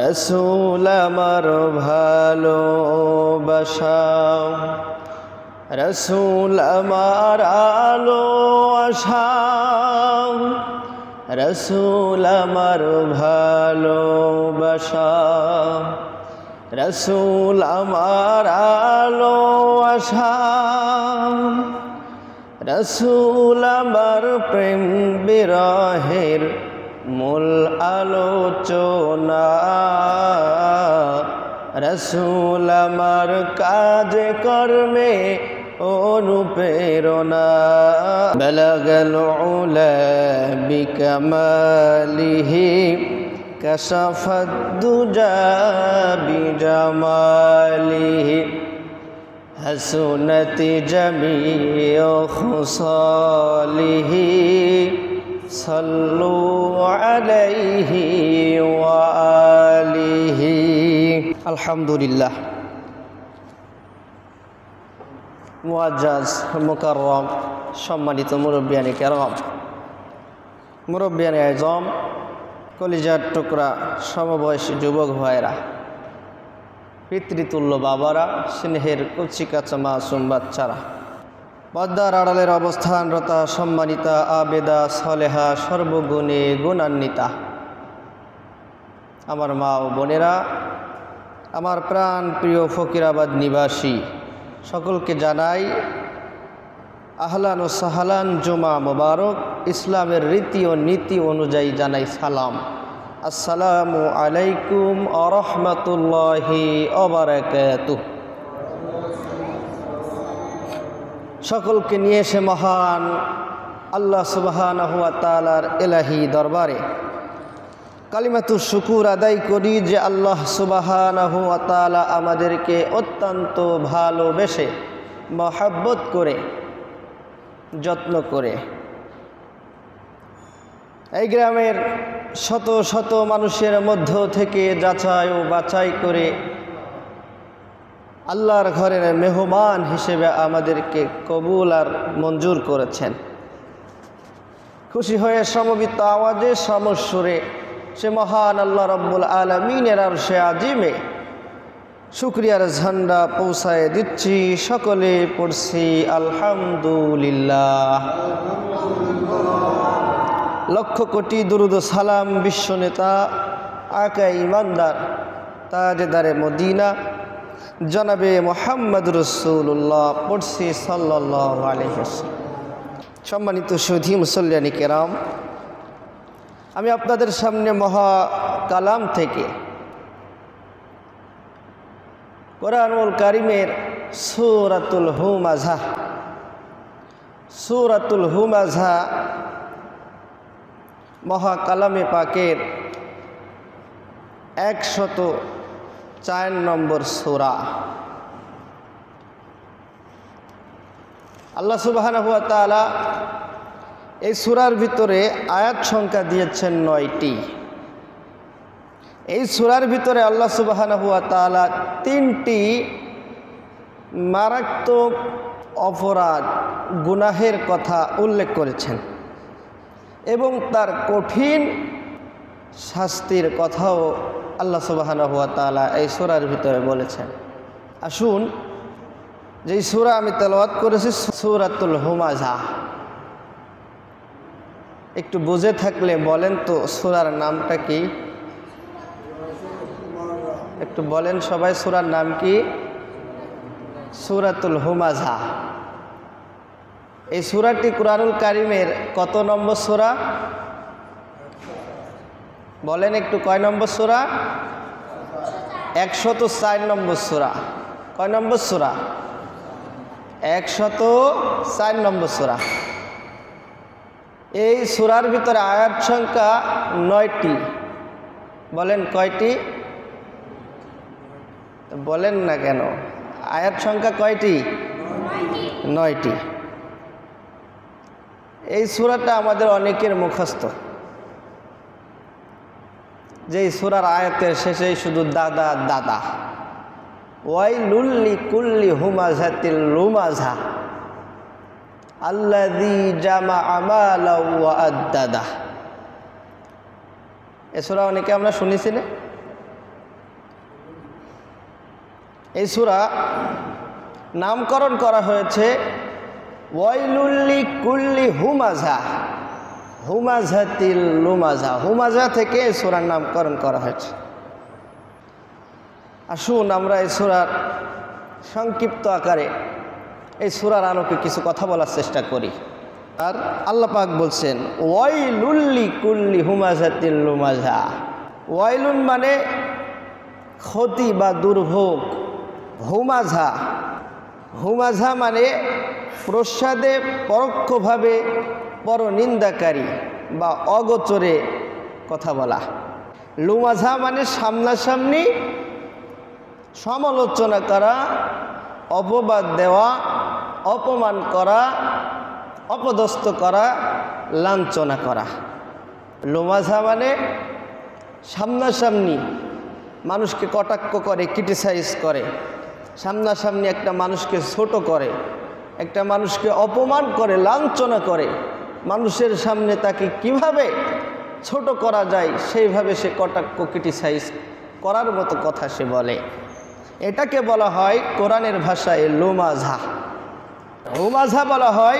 রসুল আমার ভালোবাসা, রসুল আমার আলো আশা, রসুল আমার ভালোবাসা, রসুল আমার আলো আশা, রসুল আমার প্রেম বিরহের মূল আলোচনা, রসুল আমার কাজে কর্মে অনুপ্রেরণা। বালাগাল উলা বিকামালিহি কাশাফাদ দুজা বিজামালিহি হাসুনাত জামিউ খুসালিহি সাল্লু আলাইহি ওয়া আলিহি। আলহামদুলিল্লাহ। মুআজ্জাজ মুকাররম, সম্মানিত মুরব্বিয়ানে কেরাম, মুরব্বিয়ানে আজম, কলিজার টুকরা সমবয়সী যুবক ভাইরা, পিতৃতুল্য বাবারা, স্নেহের কচিকাচা মাসুম বাচ্চারা, পর্দার আড়ালের অবস্থানরতা সম্মানিতা আবেদা সলেহা সর্বগুণে গুণান্বিতা আমার মা ও বোনেরা, আমার প্রাণ প্রিয় ফকিরাবাদ নিবাসী সকলকে জানাই আহলান ও সাহালান, জুমা মোবারক। ইসলামের রীতি ও নীতি অনুযায়ী জানাই সালাম। আসসালামু আলাইকুম ওয়া রাহমাতুল্লাহি ওয়া বারাকাতুহু। সকলকে নিয়ে এসে মহান আল্লাহ সুবহানাহু ওয়া তাআলার ইলাহি দরবারে কালিমাতুশ শুকুর আদায় করি যে আল্লাহ সুবহানাহু ওয়া তাআলা আমাদেরকে অত্যন্ত ভালোবেসে, মহব্বত করে, যত্ন করে এই গ্রামের শত শত মানুষের মধ্য থেকে যাচাই ও বাছাই করে আল্লাহর ঘরের মেহমান হিসেবে আমাদেরকে কবুল আর মঞ্জুর করেছেন। খুশি হয়ে সমবেত আওয়াজে সমস্বরে সে মহান আল্লাহ রব্বুল আলামিনের আরশে আজিমে শুকরিয়ার ঝান্ডা পৌঁছায় দিচ্ছি। সকলে পড়ছি আলহামদুলিল্লাহ। লক্ষ কোটি দুরুদ ও সালাম বিশ্বনেতা আকা ইমানদার তাজেদারে মদিনা জনাবে মুহাম্মদ রাসূলুল্লাহ পড়ছি সাল্লাল্লাহু আলাইহি ওয়াসাল্লাম। সম্মানিত সুধী মুসল্লিয়ানি কেরাম, আমি আপনাদের সামনে মহা কালাম থেকে কোরআনুল কারীমের সূরাতুল হুমাযা মহা কালামে পাকের 104 নম্বর সূরা। আল্লাহ সুবহানাহু ওয়া তাআলা এই সূরার ভিতরে আয়াত সংখ্যা দিয়েছেন 9টি। এই সূরার ভিতরে আল্লাহ সুবহানাহু ওয়া তাআলা 3টি মারাত্মক অপরাধ, গুনাহের কথা উল্লেখ করেছেন এবং তার কঠিন শাস্তির কথাও আল্লাহ সুবহানাহু ওয়া তাআলা এই সূরার ভিতরে বলেছেন। আসুন, যেই সূরা আমি তেলাওয়াত করেছি সূরাতুল হুমাযা, একটু বুঝে থাকলে বলেন তো সূরার নামটা কি? একটু বলেন সবাই, সূরার নাম কি? সূরাতুল হুমাযা। এই সূরাটি কুরআনুল কারীমের কত নম্বর সূরা? বলেন একটু, কয় নম্বর সূরা? 104 নম্বর সূরা। কয় নম্বর সূরা? 104 নম্বর সূরা। এই সূরার ভিতরে আয়াত সংখ্যা 9টি। বলেন কয়টি? বলেন না কেন? আয়াত সংখ্যা কয়টি? 9টি। এই সূরাটা আমাদের অনেকের মুখস্থ, যেই সূরার আয়াতের শেষেই শুধু দাদা দাদা, ওয়াইলুল লিকুল্লি হুমাযাতিল লুমাযা আল্লাযী জামাআ মালাও ওয়া আদ্দাদা। এ সূরা অনেকে আমরা শুনেছি না? এই সূরা নামকরণ করা হয়েছে ওয়াইলুল লিকুল্লি হুমাজা, হুমাজাতিল লুমাজা, হুমাজা থেকে এই সূরার নামকরণ করা হয়েছে। আসুন আমরা এই সূরার সংক্ষিপ্ত আকারে এই সূরার আলোকে কিছু কথা বলার চেষ্টা করি। আর আল্লাহ পাক বলছেন ওয়াইলুল লিকুল্লি হুমাজাতিল লুমাজা। ওয়াইলুন মানে ক্ষতি বা দুর্ভোগ, হুমাজা, হুমাজা মানে প্রসাদে পরোক্ষভাবে পরনিন্দাকারী বা অগোচরে কথা বলা। লুমাজা মানে সামনাসামনি সমালোচনা করা, অপবাদ দেওয়া, অপমান করা, অপদস্থ করা, লাঞ্ছনা করা। লুমাজা মানে সামনাসামনি মানুষকে কটাক্ষ করে, ক্রিটিসাইজ করে, সামনাসামনি একটা মানুষকে ছোট করে, একটা মানুষকে অপমান করে, লাঞ্ছনা করে, মানুষের সামনে তাকে কিভাবে ছোট করা যায় সেইভাবে সে কটাক্ষ, ক্রিটিসাইজ করার মতো কথা সে বলে। এটাকে বলা হয় কোরআনের ভাষায় লুমাজা। হুমাজা বলা হয়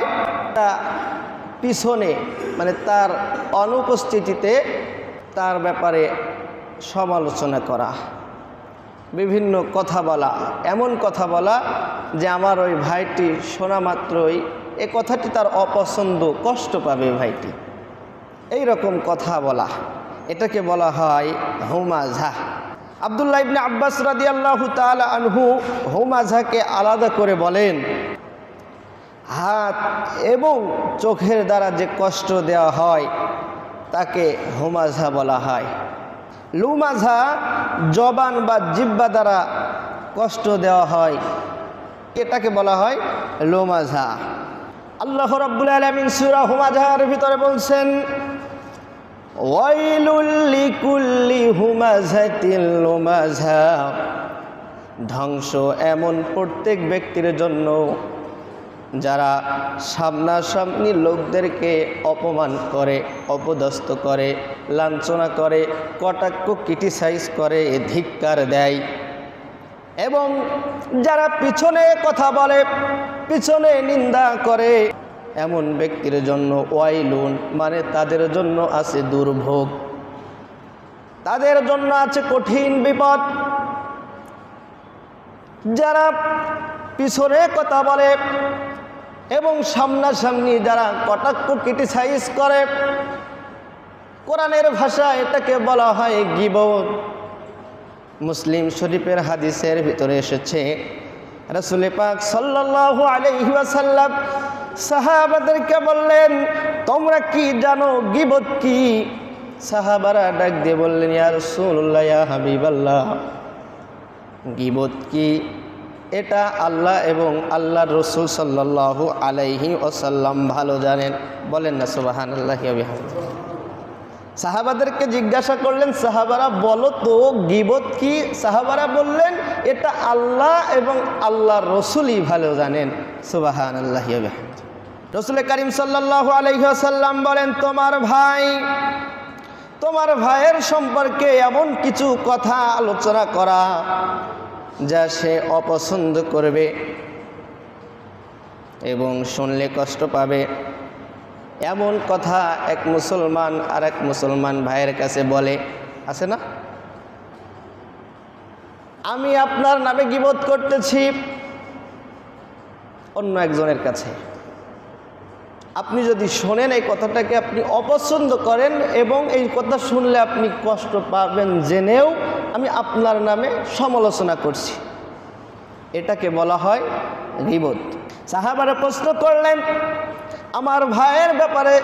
পিছনে, মানে তার অনুপস্থিতিতে তার ব্যাপারে সমালোচনা করা, বিভিন্ন কথা বলা, এমন কথা বলা যে আমার ওই ভাইটি শোনা মাত্রই এ কথাটি তার অপছন্দ, কষ্ট পাবে ভাইটি, এই রকম কথা বলা, এটাকে বলা হয় হুমাজা। আব্দুল্লাহ ইবনে আব্বাস রাদিয়াল্লাহু তাআলা আনহু হুমাজাকে আলাদা করে বলেন, হাত এবং চোখের দ্বারা যে কষ্ট দেওয়া হয় তাকে হুমাজা বলা হয়। লুমাজা জবান বা জিহ্বা দ্বারা কষ্ট দেওয়া হয়, এটাকে বলা হয় লুমাজা। আল্লাহ রাব্বুল আলামিন সূরা হুমাজার ভিতরে বলছেন ওয়াইলুল লিকুল্লি হুমাজাতিল লুমাজা। ধ্বংস এমন প্রত্যেক ব্যক্তির জন্য যারা সামনাসামনি লোকদেরকে অপমান করে, অপদস্থ করে, লাঞ্ছনা করে, কটাক্ষ, ক্রিটিসাইজ করে, ধিক্কার দেয়, এবং যারা পিছনে কথা বলে, পিছনে নিন্দা করে, এমন ব্যক্তির জন্য ওয়াইলুন মানে তাদের জন্য আছে দুর্ভোগ, তাদের জন্য আছে কঠিন বিপদ। যারা পিছনে কথা বলে এবং সামনাসামনি যারা কটাক্ষ, ক্রিটিসাইজ করে, কোরআনের ভাষা এটাকে বলা হয় গীবত। মুসলিম শরীফের হাদিসের ভিতরে এসেছে রাসূল পাক সাল্লাল্লাহু আলাইহি ওয়াসাল্লাম সাহাবাদেরকে বললেন, তোমরা কি জানো গীবত কি? সাহাবারা ডাক দিয়ে বললেন, ইয়া রাসূলুল্লাহ, ইয়া হাবিবাল্লাহ, গীবত কি? এটা আল্লাহ এবং আল্লাহর রাসূল সাল্লাল্লাহু আলাইহি ওয়াসাল্লাম ভালো জানেন। বলেন না সুবহানাল্লাহি ওয়া বিহামদিহি। সাহাবাদেরকে জিজ্ঞাসা করলেন, সাহাবারা বলো তো গীবত কি? সাহাবারা বললেন, এটা আল্লাহ এবং আল্লাহর রাসূলই ভালো জানেন। সুবহানাল্লাহি ওয়া বিহামদিহি। রাসূল কারীম সাল্লাল্লাহু আলাইহি ওয়াসাল্লাম বলেন, তোমার ভাইয়ের সম্পর্কে এমন কিছু কথা আলোচনা করা যা সে অপছন্দ করবে এবং শুনলে কষ্ট পাবে, এমন কথা এক মুসলমান আর এক মুসলমান ভাইয়ের কাছে বলে, আছে না? আমি আপনার নামে গীবত করতেছি অন্য একজনের কাছে, আপনি যদি শোনেন এই কথাটাকে আপনি অপছন্দ করেন এবং এই কথা শুনলে আপনি কষ্ট পাবেন জেনেও আমি আপনার নামে সমালোচনা করছি, এটাকে বলা হয় গীবত। সাহাবারা প্রশ্ন করলেন, আমার ভাইয়ের ব্যাপারে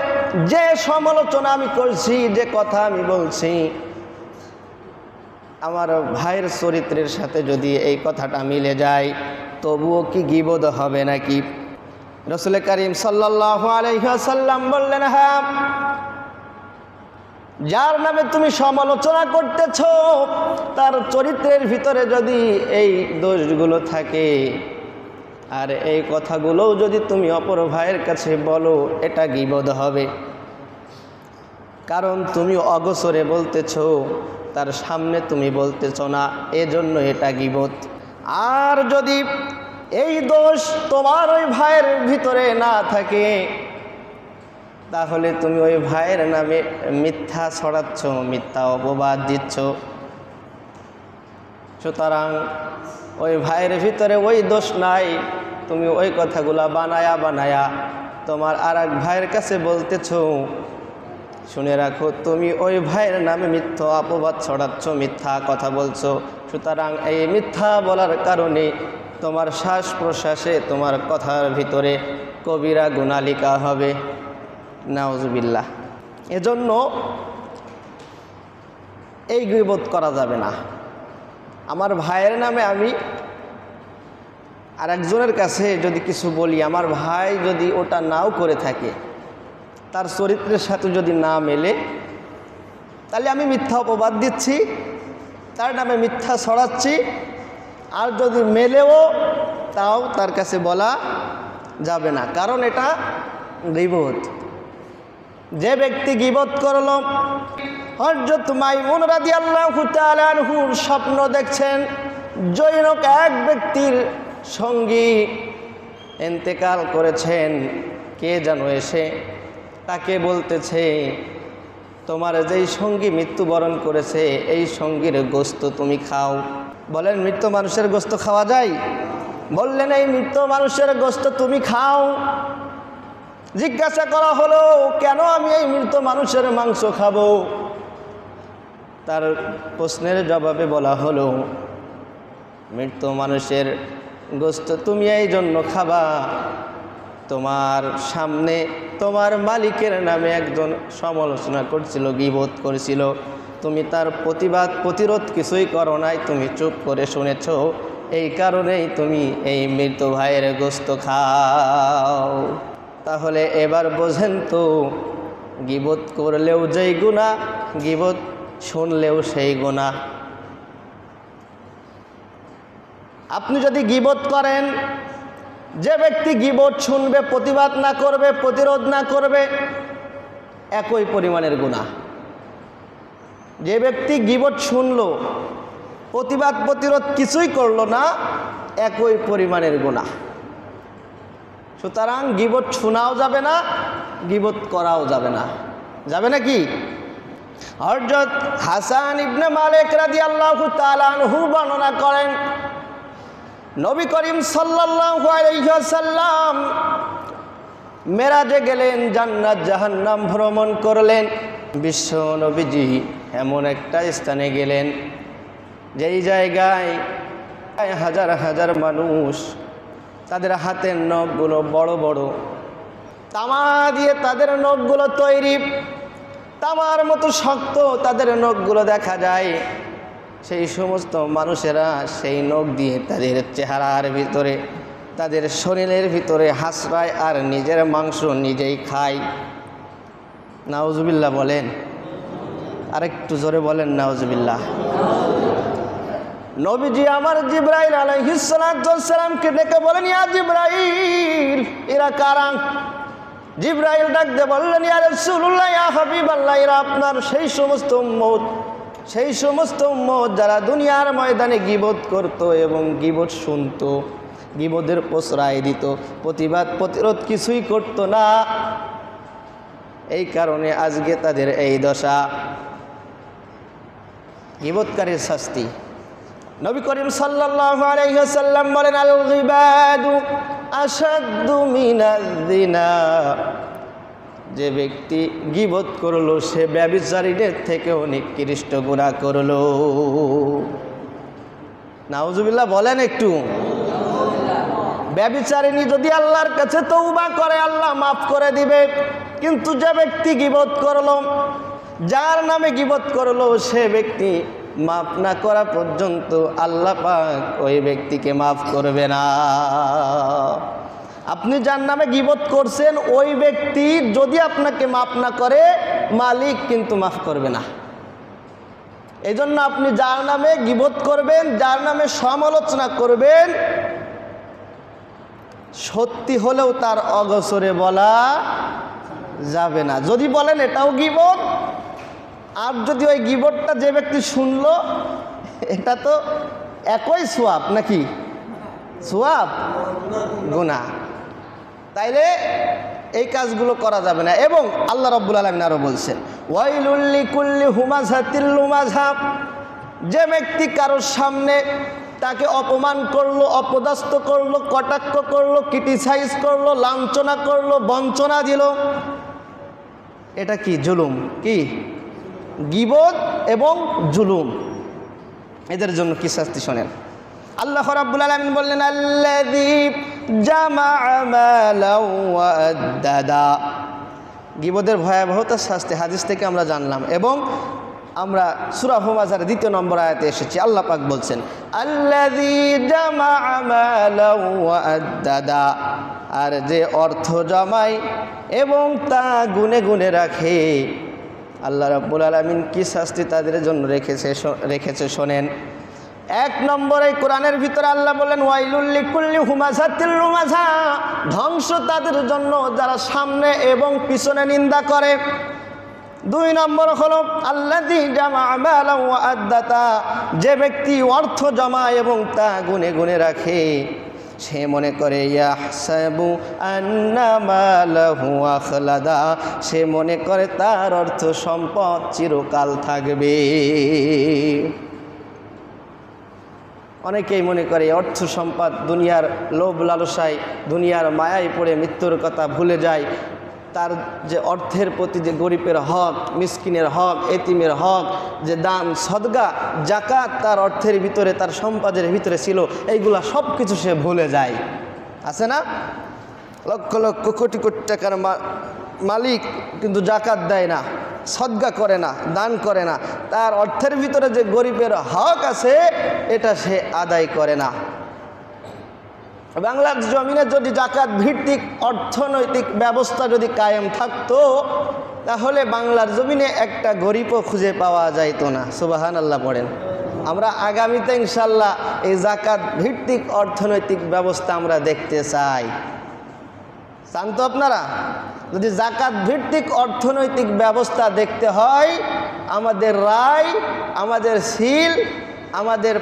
যে সমালোচনা আমি করছি, যে কথা আমি বলছি, আমার ভাইয়ের চরিত্রের সাথে যদি এই কথাটা মিলে যায় তবুও কি গীবত হবে নাকি? রাসূল কারীম সাল্লাল্লাহু আলাইহি ওয়াসাল্লাম বললেন, হ্যাঁ, যার নামে তুমি সমালোচনা করতেছ তার চরিত্রের ভিতরে যদি এই দোষগুলো থাকে আর এই কথাগুলোও যদি তুমি অপর ভাইয়ের কাছে বলো, এটা গীবত হবে। কারণ তুমি অগোচরে বলতেছ, তার সামনে তুমি বলতেছ না, এজন্য এটা গীবত। আর যদি এই দোষ তোমার ওই ভাইয়ের ভিতরে না থাকে, তাহলে তুমি ওই ভাইয়ের নামে মিথ্যা ছড়াচ্ছ, মিথ্যা অপবাদ দিচ্ছ। সুতরাং ওই ভাইয়ের ভিতরে ওই দোষ নাই, তুমি ওই কথাগুলা বানায়া বানায়া তোমার আর এক ভাইয়ের কাছে বলতেছ। শুনে রাখো, তুমি ওই ভাইয়ের নামে মিথ্যা অপবাদ ছড়াচ্ছ, মিথ্যা কথা বলছো। সুতরাং এই মিথ্যা বলার কারণে তোমার শ্বাস প্রশ্বাসে, তোমার কথার ভিতরে কবিরা গুনাহ লিখা হবে। নাউজুবিল্লাহ। এজন্য এই গীবত করা যাবে না। আমার ভাইয়ের নামে আমি আর একজনের কাছে যদি কিছু বলি, আমার ভাই যদি ওটা নাও করে থাকে, তার চরিত্রের সাথে যদি না মেলে, তাহলে আমি মিথ্যা অপবাদ দিচ্ছি, তার নামে মিথ্যা ছড়াচ্ছি। আর যদি মেলেও তাও তার কাছে বলা যাবে না, কারণ এটা গীবত। যে ব্যক্তি গীবত করল, হযরত মাইমুন রাদিয়াল্লাহু তাআলা আনহুর স্বপ্ন দেখছেন জৈনক এক ব্যক্তির সঙ্গী ইন্তেকাল করেছেন। কে যেন এসে তাকে বলতেছে, তোমার যেই সঙ্গী মৃত্যুবরণ করেছে এই সঙ্গীর গোশত তুমি খাও। বলেন, মৃত মানুষের গোশত খাওয়া যায়? বললেন, এই মৃত মানুষের গোশত তুমি খাও। জিজ্ঞাসা করা হলো, কেন আমি এই মৃত মানুষের মাংস খাবো? তার প্রশ্নের জবাবে বলা হলো, মৃত মানুষের গোশত তুমি এই জন্য খাবা, তোমার সামনে তোমার মালিকের নামে একজন সমালোচনা করছিল, গীবত করেছিল, তুমি তার প্রতিরোধ কিছুই করো নাই, তুমি চুপ করে শুনেছ, এই কারণেই তুমি এই মৃত ভাইয়ের গোশত খাও। তাহলে এবার বোঝেন তো, গীবত করলেও যেই গুনাহ, গীবত শুনলেও সেই গুনাহ। আপনি যদি গীবত করেন, যে ব্যক্তি গীবত শুনবে, প্রতিবাদ না করবে, প্রতিরোধ না করবে, একই পরিমাণের গুনাহ। যে ব্যক্তি গীবত শুনলো, প্রতিবাদ প্রতিরোধ কিছুই করলো না, একই পরিমাণের গুনাহ। সুতরাং গীবত শোনাও যাবে না, গীবত করাও যাবে না। যাবে নাকি? হযরত হাসান ইবনে মালিক রাদিয়াল্লাহু তাআলা আনহু বর্ণনা করেন, নবী করিম সাল্লাল্লাহু আলাইহি ওয়াসাল্লাম মেরাজে গেলেন, জান্নাত জাহান্নাম ভ্রমণ করলেন। বিশ্ব নবীজি এমন একটা স্থানে গেলেন, যেই জায়গায় হাজার হাজার মানুষ, তাদের হাতের নখগুলো বড় বড়, তামা দিয়ে তাদের নখগুলো তৈরি, তামার মতো শক্ত তাদের নখগুলো দেখা যায়। সেই সমস্ত মানুষেরা সেই নখ দিয়ে তাদের চেহারার ভিতরে, তাদের শরীরের ভিতরে হাসরায় আর নিজের মাংস নিজেই খায়। নাউজুবিল্লাহ বলেন, আরেকটু জোরে বলেন নাউজুবিল্লাহ। নবীজি আমার জিবরাইল আলাইহিস সালাতু ওয়াস সালামকে ডেকে বলেন, ইয়া জিবরাইল, এরা কারা? জিবরাইল ডাকতে বললেন, ইয়া রাসূলুল্লাহ, ইয়া হাবিবাল্লাহ, এরা আপনার সেই সমস্ত উম্মত, সেই সমস্ত উম্মত যারা দুনিয়ার ময়দানে গীবত করত এবং গীবত শুনত, গীবতের প্রশ্রয় দিত, প্রতিবাদ প্রতিরোধ কিছুই করত না। এই কারণে আজকে তাদের এই দশা। গীবতকারীর শাস্তি। নবী করিম সাল্লাল্লাহু আলাইহি ওয়াসাল্লাম বলেন, আল গীবাদু আশাদ্দু মিনাজ যিনা। যে ব্যক্তি গীবত করলো সে ব্যভিচারীদের থেকেও নিকৃষ্ট গুনাহ করলো। নাউজুবিল্লাহ বলেন একটু। ব্যভিচারিণী যদি আল্লাহর কাছে তওবা করে, আল্লাহ মাফ করে দিবে। কিন্তু যে ব্যক্তি গীবত করলো, যার নামে গীবত করলো, সে ব্যক্তি মাফ না করা পর্যন্ত আল্লাহ পাক ওই ব্যক্তিকে মাফ করবে না। আপনি যার নামে গীবত করছেন, ওই ব্যক্তি যদি আপনাকে মাফ না করে, মালিক কিন্তু মাফ করবে না। এই জন্য আপনি যার নামে গীবত করবেন, যার নামে সমালোচনা করবেন, সত্যি হলেও তার অগোচরে বলা যাবে না। যদি বলেন এটাও গীবত, আর যদি ওই গীবতটা যে ব্যক্তি শুনলো, এটা তো একই সোয়াব নাকি? সোয়াব গুনাহ। তাইলে এই কাজগুলো করা যাবে না। এবং আল্লাহ রাব্বুল আলামিন আরো বলছেন, ওয়াইলুল লিকুল্লি হুমাযাতিল লুমাযা, যে ব্যক্তি কারোর সামনে তাকে অপমান করলো, অপদস্থ করলো, কটাক্ষ করলো, ক্রিটিসাইজ করলো, লাঞ্ছনা করলো, বঞ্চনা দিল, এটা কি? জুলুম। কি? গীবত এবং জুলুম। এদের জন্য কি শাস্তি শোনেন। আল্লাহ রাব্বুল আলামিন বললেন, আল্লাযী জামাআ মালাও ওয়া আদ্দাদা। গীবতের ভয়াবহতার শাস্তি হাদিস থেকে আমরা জানলাম, এবং আমরা সূরা হুমাযার 2 নম্বর আয়াতে এসেছি। আল্লাহ পাক বলছেন, আল্লাযী জামাআ মালাও ওয়া আদ্দাদা, আর যে অর্থ জমায় এবং তা গুনে গুনে রাখে। আল্লাহ রাব্বুল আলামিন কি শাস্তি তাদের জন্য রেখেছে শোনেন। 1 নম্বরে কোরআনের ভিতরে আল্লাহ বলেন, ওয়াইলুল লিকুল্লি হুমাযাতিল লুমাযা, ধ্বংস তাদের জন্য যারা সামনে এবং পিছনে নিন্দা করে। 2 নম্বর হলো আল্লাযী জামাআ মালাও ওয়া আদ্দাদা, যে ব্যক্তি অর্থ জমায় এবং তা গুনে গুনে রাখে, সে মনে করে ইয়াহসাবু আন্না মালাহু আখলাদা, সে মনে করে তার অর্থ সম্পদ চিরকাল থাকবে। অনেকেই মনে করে অর্থ সম্পদ, দুনিয়ার লোভ লালসায়, দুনিয়ার মায়ায় পড়ে মৃত্যুর কথা ভুলে যায়। তার যে অর্থের প্রতি যে গরিবের হক, মিসকিনের হক, এতিমের হক, যে দান সদকা জাকাত তার অর্থের ভিতরে, তার সম্পদের ভিতরে ছিল, এইগুলা সব কিছু সে ভুলে যায়। আছে না? লক্ষ লক্ষ কোটি কোটি টাকার মালিক কিন্তু জাকাত দেয় না, সদকা করে না, দান করে না। তার অর্থের ভিতরে যে গরিবের হক আছে এটা সে আদায় করে না। বাংলার জমিনে যদি জাকাত ভিত্তিক অর্থনৈতিক ব্যবস্থা যদি কায়েম থাকতো, তাহলে বাংলার জমিনে একটা গরিবও খুঁজে পাওয়া যাইতো না। সুবহানাল্লাহ পড়েন। আমরা আগামীতে ইনশাল্লাহ এই জাকাত ভিত্তিক অর্থনৈতিক ব্যবস্থা আমরা দেখতে চাই। চান তো আপনারা? যদি জাকাত ভিত্তিক অর্থনৈতিক ব্যবস্থা দেখতে হয়, আমাদের রায়, আমাদের সিল, আমাদের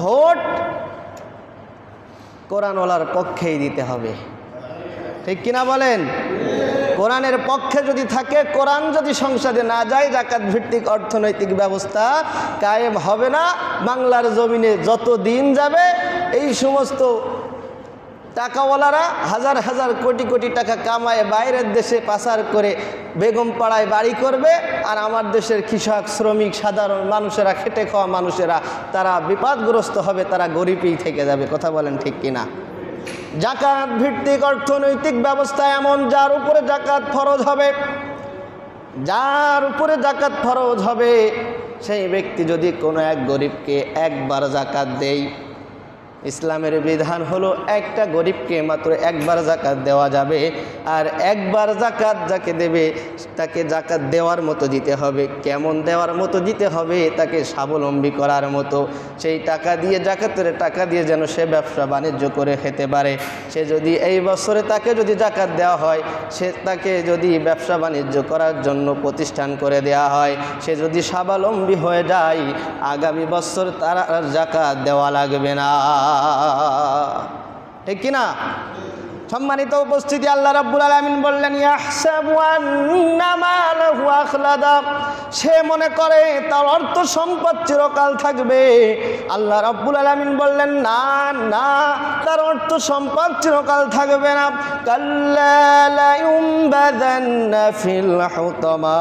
ভোট কোরআনওয়ালার পক্ষেই দিতে হবে। ঠিক কিনা বলেন? কোরআনের পক্ষে যদি থাকে, কোরআন যদি সংসদে না যায়, জাকাত ভিত্তিক অর্থনৈতিক ব্যবস্থা কায়েম হবে না। বাংলার জমিনে যত দিন যাবে এই সমস্ত টাকাওয়ালারা হাজার হাজার কোটি কোটি টাকা কামায় বাইরের দেশে পাচার করে বেগম পাড়ায় বাড়ি করবে, আর আমার দেশের কৃষক, শ্রমিক, সাধারণ মানুষেরা, খেটে খাওয়া মানুষেরা তারা বিপদগ্রস্ত হবে, তারা গরিবই থেকে যাবে। কথা বলেন ঠিক কিনা? জাকাত ভিত্তিক অর্থনৈতিক ব্যবস্থা এমন, যার উপরে জাকাত ফরজ হবে, যার উপরে জাকাত ফরজ হবে, সেই ব্যক্তি যদি কোনো এক গরিবকে একবার জাকাত দেয়, ইসলামের বিধান হলো একটা গরিবকে মাত্র একবার জাকাত দেওয়া যাবে। আর একবার জাকাত যাকে দেবে তাকে জাকাত দেওয়ার মতো দিতে হবে। কেমন দেওয়ার মতো দিতে হবে? তাকে স্বাবলম্বী করার মতো। সেই টাকা দিয়ে, জাকাতের টাকা দিয়ে যেন সে ব্যবসা বাণিজ্য করে খেতে পারে। সে যদি এই বছরে তাকে যদি জাকাত দেওয়া হয়, সে তাকে যদি ব্যবসা বাণিজ্য করার জন্য প্রতিষ্ঠান করে দেওয়া হয়, সে যদি স্বাবলম্বী হয়ে যায়, আগামী বছর তার আর জাকাত দেওয়া লাগবে না। ঠিক কিনা? সম্মানিত উপস্থিতি, আল্লাহ রাব্বুল আলামিন বললেন, ইয়াহসাবু আন্না মালাহু আখলাদা, সে মনে করে তার অর্থ সম্পদ চিরকাল থাকবে। আল্লাহ রাব্বুল আলামিন বললেন, না না, তার অর্থ সম্পদ চিরকাল থাকবে না। কাল্লা লা ইউমবাযান্না ফিল হুতামা,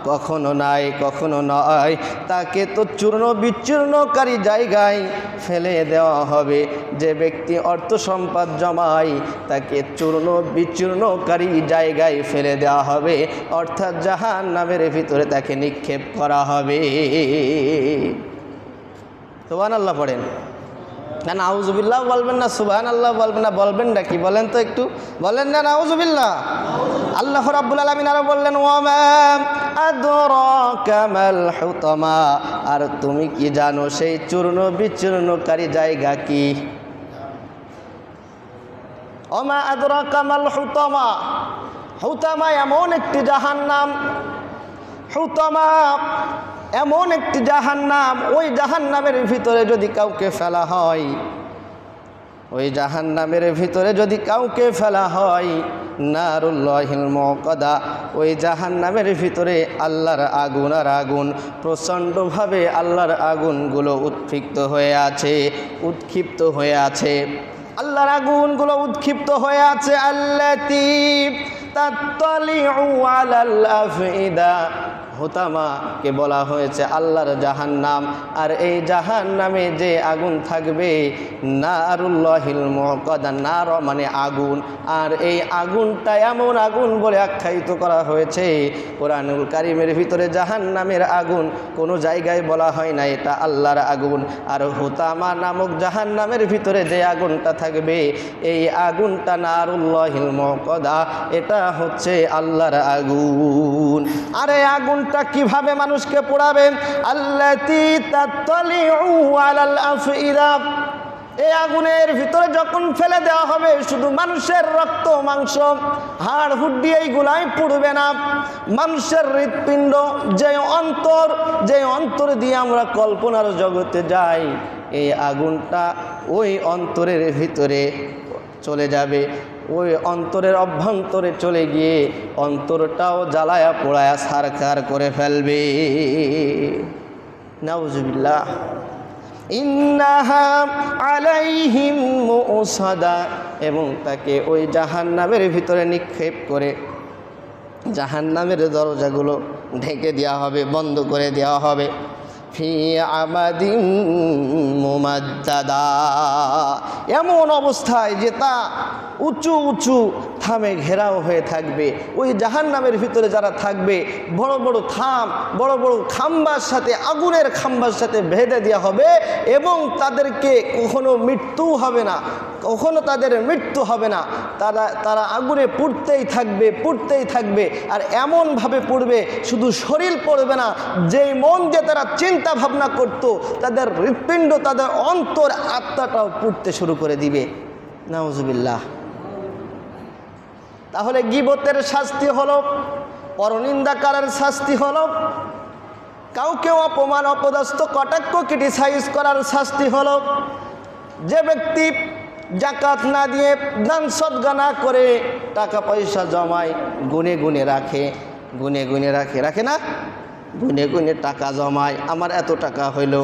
কখনো নাই, কখনো নয়, তাকে তো চূর্ণ বিচূর্ণকারী জায়গায় ফেলে দেওয়া হবে। যে ব্যক্তি অর্থ সম্পদ জমায় তাকে চূর্ণ বিচূর্ণকারী জায়গায় ফেলে দেওয়া হবে, অর্থাৎ জাহান্নামের ভিতরে তাকে নিক্ষেপ করা হবে। সুবহানাল্লাহ পড়েন। না নাউজুবিল্লাহ বলবেন না, সুবহানাল্লাহ বলবেন না, বলবেন না কি? বলেন তো একটু, বলেন না নাউজুবিল্লাহ। আল্লাহ রাব্বুল আলামিন আরো বললেন, ওয়ামা আদরাকা মাল হুতামা, আর তুমি কি জানো সেই চূর্ণ বিচূর্ণকারী জায়গা কি? ওমা আদরাকা মাল হুতামা, হুতামা এমন একটি জাহান্নাম। হুতামা এমন একটি জাহান্নাম, ওই জাহান্নামের ভিতরে যদি কাউকে ফেলা হয়, ওই জাহান্নামের ভিতরে যদি কাউকে ফেলা হয়, নারুল্লাহিল মুকাদা, ওই জাহান্নামের ভিতরে আল্লাহর আগুন আর আগুন, প্রচণ্ডভাবে আল্লাহর আগুনগুলো উৎক্ষিপ্ত হয়ে আছে, আল্লাহর আগুনগুলো উৎক্ষিপ্ত হয়ে আছে। আল্লাতী তাত্তালিউ আলাল আফইদা, হোতামাকে বলা হয়েছে আল্লাহর জাহান্নাম। আর এই জাহান্নামে যে আগুন থাকবে, নারুল্লাহিল মুকাদা, নার মানে আগুন, আর এই আগুনটা এমন আগুন বলে আখ্যায়িত করা হয়েছে কোরআনুল কারীমের ভিতরে। জাহান্নামের আগুন কোনো জায়গায় বলা হয় না এটা আল্লাহর আগুন। আর হোতামা নামক জাহান্নামের ভিতরে যে আগুনটা থাকবে, এই আগুনটা নারুল্লাহিল মুকাদা, এটা হচ্ছে আল্লাহর আগুন। আর এই আগুনটা কিভাবে মানুষকে পোড়াবে? আল্লাতী তাত্তালিউ আলাল আফইদা, এই আগুনের ভিতরে যখন ফেলে দেওয়া হবে, শুধু মানুষের রক্ত মাংস হাড় হুড্ডি এইগুলাই পুড়বে না, মানুষের হৃৎপিণ্ড, যে অন্তর দিয়ে আমরা কল্পনার জগতে যাই, এই আগুনটা ওই অন্তরের ভিতরে চলে যাবে, ওই অন্তরের অভ্যন্তরে চলে গিয়ে অন্তরটাও জ্বালায়া পোড়ায়া ছারখার করে ফেলবে। নাউজুবিল্লাহ। ইন্নাহা আলাইহিম মুসাদা, এবং তাকে ওই জাহান্নামের ভিতরে নিক্ষেপ করে জাহান্নামের দরজাগুলো ঢেকে দেওয়া হবে, বন্ধ করে দেওয়া হবে। ফি আমাদিন মুমাদ্দাদা, এমন অবস্থায় যে তা উঁচু উঁচু থামে ঘেরাও হয়ে থাকবে। ওই জাহান্নামের ভিতরে যারা থাকবে, বড় বড় খাম্বার সাথে, আগুনের খাম্বার সাথে বেঁধে দেওয়া হবে, এবং তাদেরকে কখনো মৃত্যু হবে না, তাদের মৃত্যু হবে না। তারা আগুনে পুড়তেই থাকবে। আর এমনভাবে পুড়বে, শুধু শরীর পড়বে না, যেই মন দিয়ে তারা চিন্তা ভাবনা করত, তাদের হৃৎপিণ্ড, তাদের অন্তর, আত্মাটাও পুড়তে শুরু করে দিবে। নাউজুবিল্লাহ। তাহলে গীবতের শাস্তি হলো, পরনিন্দাকারের শাস্তি হলো, কাউকে অপমান, অপদস্থ, কটাক্ষ, ক্রিটিসাইজ করার শাস্তি হলো, যে ব্যক্তি জাকাত না দিয়ে, দান সদকা না করে টাকা পয়সা জমায়, গুনে গুনে রাখে না, গুনে গুনে টাকা জমায়, আমার এত টাকা হইল,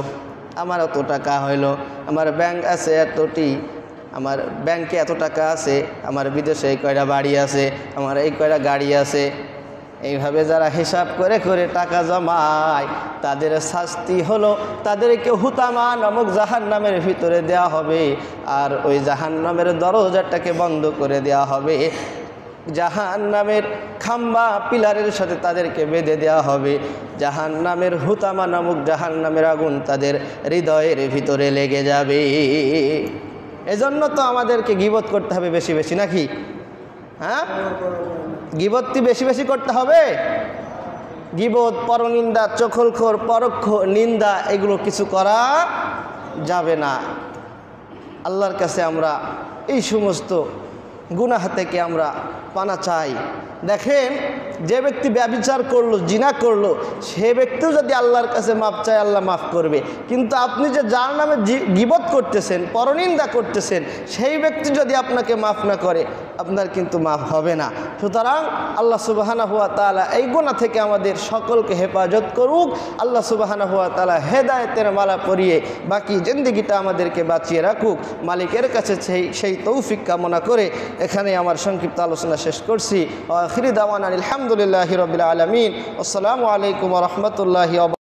আমার ব্যাংক আছে এতটি, আমার ব্যাংকে এত টাকা আছে, আমার বিদেশে এই কয়টা বাড়ি আছে, আমার এই কয়টা গাড়ি আছে, এইভাবে যারা হিসাব করে করে টাকা জমায়, তাদের শাস্তি হলো তাদেরকে হুতামা নামক জাহান্নামের ভিতরে দেওয়া হবে। আর ওই জাহান্নামের দরজাটাকে বন্ধ করে দেওয়া হবে, জাহান্নামের খাম্বা পিলারের সাথে তাদেরকে বেঁধে দেওয়া হবে। জাহান্নামের হুতামা নামক জাহান্নামের আগুন তাদের হৃদয়ের ভিতরে লেগে যাবে। এজন্য তো আমাদেরকে গীবত করতে হবে বেশি বেশি, নাকি? হ্যাঁ, গীবতটি বেশি বেশি করতে হবে। গীবত, পরনিন্দা, চখলখোর, পরোক্ষ নিন্দা, এগুলো কিছু করা যাবে না। আল্লাহর কাছে আমরা এই সমস্ত গুনাহ থেকে আমরা পানা চাই। দেখেন, যে ব্যক্তি ব্যভিচার করলো, জিনা করলো, সে ব্যক্তিও যদি আল্লাহর কাছে মাপ চায়, আল্লাহ মাফ করবে। কিন্তু আপনি যে যার নামে গীবত করতেছেন, পরনিন্দা করতেছেন, সেই ব্যক্তি যদি আপনাকে মাফ না করে, আপনার কিন্তু মাফ হবে না। সুতরাং আল্লাহ সুবহানাহু ওয়া তাআলা এই গুনাহ থেকে আমাদের সকলকে হেফাজত করুক। আল্লাহ সুবহানাহু ওয়া তাআলা হেদায়েতের মালা পরিয়ে বাকি জিন্দেগিটা আমাদেরকে বাঁচিয়ে রাখুক। মালিকের কাছে সেই তৌফিক কামনা করে এখানে আমার সংক্ষিপ্ত আলোচনা শেষ করছি। আখিরি দাওয়ানা আলহামদুলিল্লাহি রাব্বিল আলামিন। আসসালামু আলাইকুম ওয়া রাহমাতুল্লাহি ওয়া